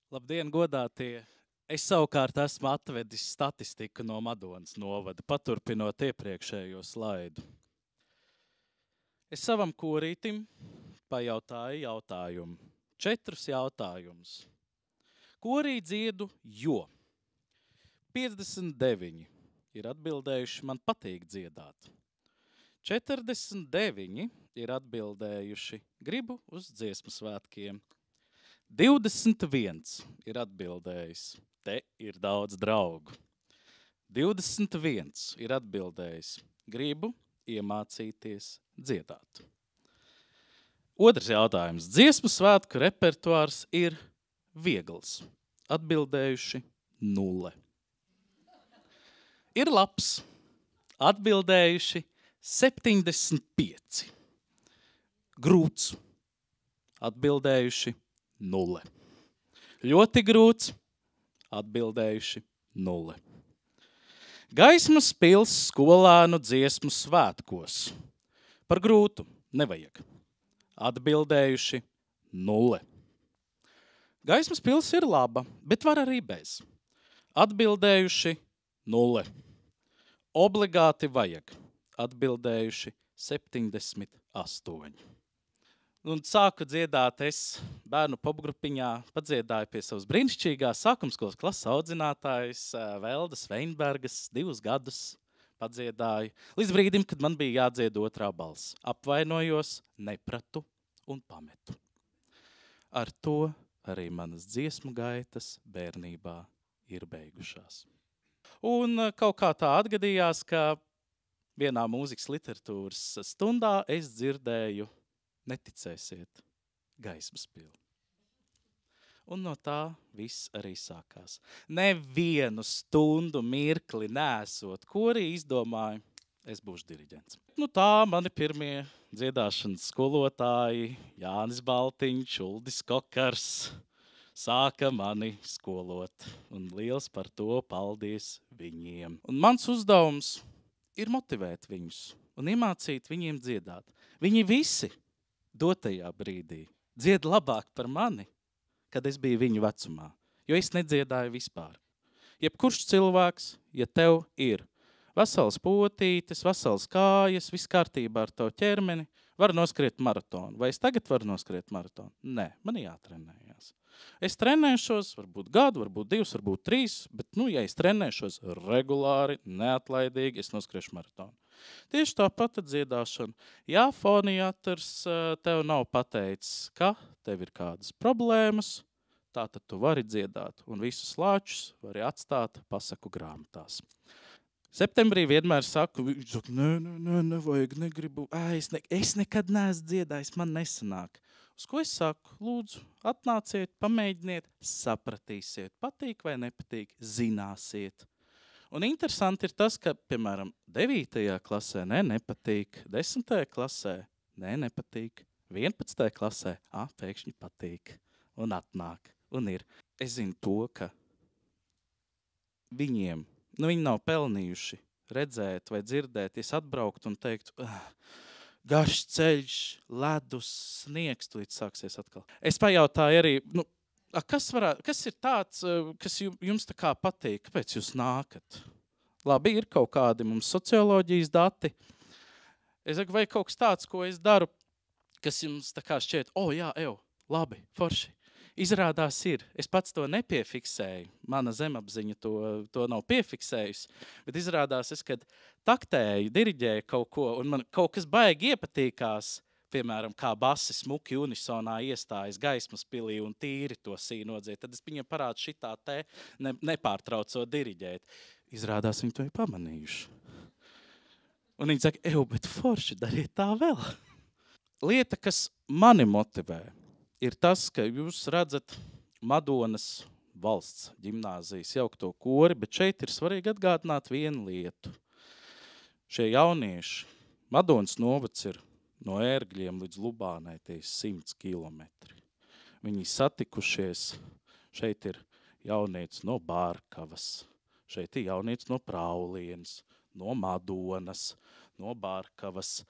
Labdien, godātie! Es savukārt esmu atvedis statistiku no Madonas novada, paturpinot iepriekšējo slaidu. Es savam korītim pajautāju jautājumu. 4 jautājumus. Korī dziedu, jo 59 ir atbildējuši, man patīk dziedāt. 49 ir atbildējuši, gribu uz dziesmu svētkiem. 21 ir atbildējis, te ir daudz draugu. 21 ir atbildējis, gribu iemācīties dziedāt. Otrs jautājums. Dziesmu svētku repertuārs ir viegls. Atbildējuši 0. Ir labs. Atbildējuši 75. Grūts. Atbildējuši 0. Ļoti grūts. Atbildējuši 0. Gaismas pils skolānu dziesmu svētkos. Par grūtu nevajag. Atbildējuši 0. Gaismas pils ir laba, bet var arī bez. Atbildējuši 0. Obligāti vajag. Atbildējuši 78. Un sāku dziedāt es bērnu popgrupiņā, padziedāju pie savas brīnišķīgās sākumskolas klases audzinātājas Veldas Veinbergas 2 gadus padziedāju. Līdz brīdim, kad man bija jādzied otrā balss. Apvainojos, nepratu un pametu. Ar to arī manas dziesmu gaitas bērnībā ir beigušās. Un kaut kā tā atgadījās, ka vienā mūzikas literatūras stundā es dzirdēju, neticēsiet, gaismas pili. Un no tā viss arī sākās. Nevienu stundu mirkli nesot, ko arī izdomāju, es būšu diriģents. Tā mani pirmie dziedāšanas skolotāji, Jānis Baltiņš, Uldis Kokars, sāka mani skolot. Un liels par to paldies viņiem. Un mans uzdevums ir motivēt viņus un iemācīt viņiem dziedāt. Viņi visi dotajā brīdī dzied labāk par mani, kad es biju viņu vecumā, jo es nedziedāju vispār. Jebkurš cilvēks, ja tev ir vesels potītes, vesels kājas, viss kārtībā ar tavu ķermeni, var noskriet maratonu. Vai es tagad varu noskriet maratonu? Nē, man jātrenējās. Es trenēšos, varbūt gadu, varbūt 2, varbūt 3, bet, ja es trenēšos regulāri, neatlaidīgi, es noskriešu maratonu. Tieši tāpat dziedāšana. Ja foniatrs tev nav pateicis, ka tev ir kādas problēmas, tātad tu vari dziedāt un visus lāčus vari atstāt pasaku grāmatās. Septembrī vienmēr saku, viņš saka, nevajag, negribu, es nekad neesmu dziedājis, man nesanāk. Uz ko es saku, lūdzu, atnāciet, pamēģiniet, sapratīsiet, patīk vai nepatīk, zināsiet. Un interesanti ir tas, ka, piemēram, 9. klasē nepatīk, 10. klasē nepatīk, 11. klasē pēkšņi patīk un atnāk un ir. Es zinu to, ka viņiem, viņi nav pelnījuši redzēt vai dzirdēt, es atbrauktu un teiktu, garš ceļš, ledus, sniegs, līdz sāksies atkal. Es pajautāju arī, kas ir tāds, kas jums tā kā patīk? Kāpēc jūs nākat? Labi, ir kaut kādi mums socioloģijas dati. Es saku, vai kaut kas tāds, ko es daru, kas jums tā kā šķiet, labi, forši. Izrādās ir. Es pats to nepiefiksēju. Mana zemapziņa to nav piefiksējusi. Bet izrādās kad taktēju, diriģēju kaut ko, un man kaut kas baigi iepatīkās, piemēram, kā basi smuki unisonā iestājas gaismas pilī un tīri to sīnodziet, tad es viņiem parādu šitā te nepārtraucot diriģēt. Izrādās viņi to ir pamanījuši. Un viņi saka, bet forši, dariet tā vēl. Lieta, kas mani motivē, ir tas, ka jūs redzat Madonas valsts ģimnāzijas jaukto kori, bet šeit ir svarīgi atgādināt vienu lietu. Šie jaunieši, Madonas novads ir no Ērgļiem līdz Lubānai 100 kilometri. Viņi satikušies, šeit ir jaunietis no Bārkavas, šeit ir jaunietis no Praulienas, no Madonas, no Bārkavas,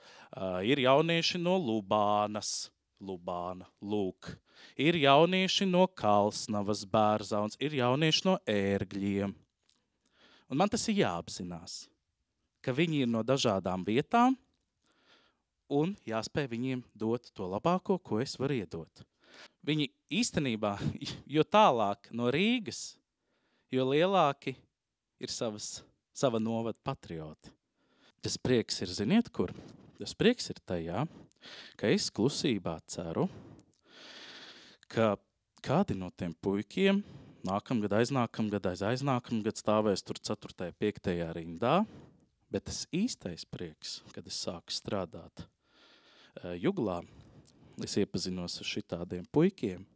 ir jaunieši no Lubānas, Lubāna, lūk. Ir jaunieši no Kalsnavas, Bērzauns, ir jaunieši no Ērgļiem. Un man tas ir jāapzinās, ka viņi ir no dažādām vietām un jāspēj viņiem dot to labāko, ko es varu iedot. Viņi īstenībā, jo tālāk no Rīgas, jo lielāki ir sava novada patrioti. Tas prieks ir, ziniet, kur? Tas prieks ir tajā, ka es klusībā ceru, ka kādi no tiem puikiem nākamgad, aiznākamgad stāvēs tur 4., 5. rindā, bet tas īstais prieks, kad es sāku strādāt Juglā, es iepazinos ar šitādiem puikiem,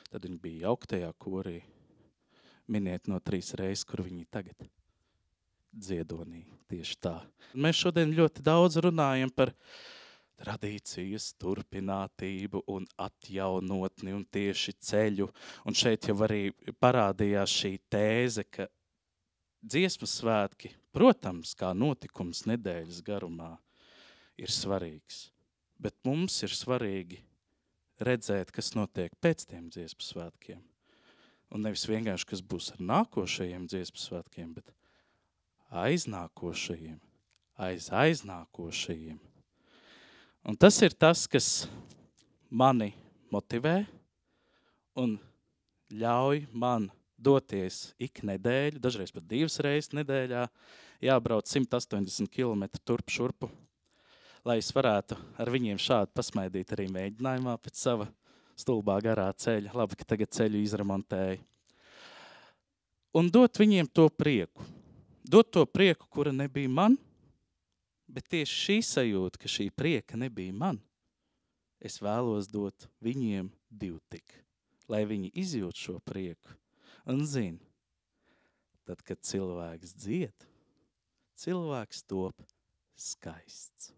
tad viņi bija jauktajā korī, miniet no 3 reizes, kur viņi tagad dziedonī, tieši tā. Mēs šodien ļoti daudz runājam par tradīcijas turpinātību un atjaunotni un tieši ceļu. Un šeit jau arī parādījās šī tēze, ka dziesmu svētki, protams, kā notikums nedēļas garumā, ir svarīgs. Bet mums ir svarīgi redzēt, kas notiek pēc tiem dziesmu svētkiem. Un nevis vienkārši, kas būs ar nākošajiem dziesmu svētkiem, bet aiznākošajiem, aiznākošajiem. Un tas ir tas, kas mani motivē un ļauj man doties ik nedēļu, dažreiz pat 2 reizes nedēļā, jābrauc 180 km turp šurpu, lai es varētu ar viņiem šādi pasmaidīt arī mēģinājumā pēc sava stulbā garā ceļa. Labi, ka tagad ceļu izremontēju. Un dot viņiem to prieku. Dot to prieku, kura nebija man, bet tieši šī sajūta, ka šī prieka nebija man, es vēlos dot viņiem 2, lai viņi izjūt šo prieku. Un zin, tad, kad cilvēks dzied, cilvēks top skaists.